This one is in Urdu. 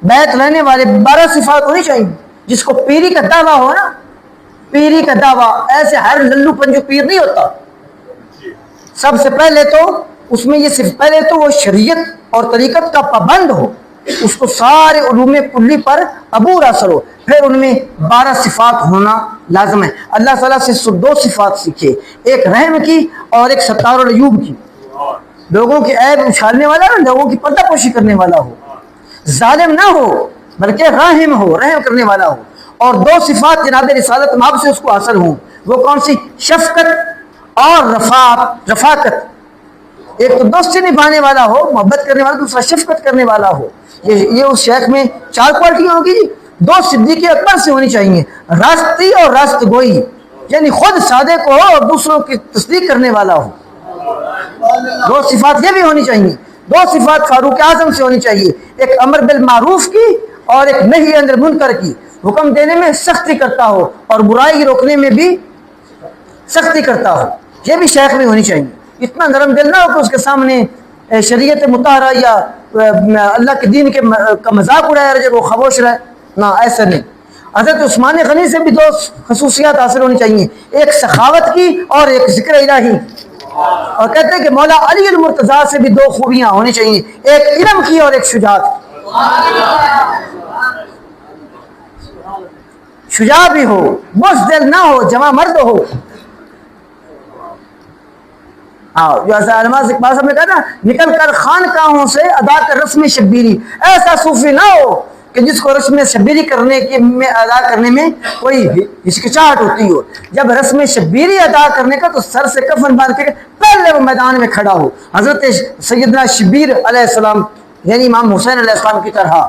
بیت لینے والے 12 صفات ہونی چاہیے. جس کو پیری کا دعویٰ ہو نا، پیری کا دعویٰ، ایسے ہر للو پنجو پیر نہیں ہوتا. سب سے پہلے تو اس میں یہ صرف پہلے تو وہ شریعت اور طریقت کا پابند ہو، اس کو سارے علوم کلی پر عبور حاصل ہو، پھر ان میں 12 صفات ہونا لازم ہے. اللہ تعالیٰ سے 2 صفات سیکھے، ایک رحم کی اور ایک ستار العیوب کی. لوگوں کے عیب اچھالنے والا نا، لوگوں کی پردہ پوشی کرنے والا ہو، ظالم نہ ہو بلکہ راحم ہو، رحم کرنے والا ہو. اور 2 صفات جناب رسالت مآب سے اس کو حاصل ہوں. وہ کون سی؟ شفقت اور رفاقت. ایک تو دوستی نبھانے والا ہو، محبت کرنے والا، دوسرا شفقت کرنے والا ہو. یہ اس شیخ میں 4 کوالٹیاں ہوگی جی. 2 صدیق اکبر سے ہونی چاہیے، راستی اور راست گوئی، یعنی خود صادق ہو اور دوسروں کی تصدیق کرنے والا ہو. 2 صفات یہ بھی ہونی چاہیے. 2 صفات فاروق اعظم سے ہونی چاہیے، ایک امر بالمعروف کی اور ایک نہی عن المنکر کی. حکم دینے میں سختی کرتا ہو اور برائی روکنے میں بھی سختی کرتا ہو. یہ بھی شیخ میں ہونی چاہیے. اتنا نرم دل نہ ہو کہ اس کے سامنے شریعت مطہرہ یا اللہ کے دین کا مذاق اڑایا رہے، وہ خاموش رہے. نہ، ایسا نہیں. حضرت عثمان غنی سے بھی 2 خصوصیات حاصل ہونی چاہیے، ایک سخاوت کی اور ایک ذکر الہی. اور کہتے ہیں کہ مولا علی المرتضیٰ سے بھی 2 خوبیاں ہونی چاہیے، ایک علم کی اور ایک شجاعت. شجاع بھی ہو، بزدل نہ ہو، جمع مرد ہو. جو علامہ اقبال صاحب نے کہا نا، نکل کر خانقاہوں سے ادا کر رسم شبیری. ایسا صوفی نہ ہو کہ جس کو رسم شبیری ادا کرنے میں کوئی ہچکچاہٹ ہوتی ہو. جب رسم شبیری ادا کرنے کا تو سر سے کفن باندھ کے پہلے وہ میدان میں کھڑا ہو، حضرت سیدنا شبیر علیہ السلام یعنی امام حسین علیہ السلام کی طرح.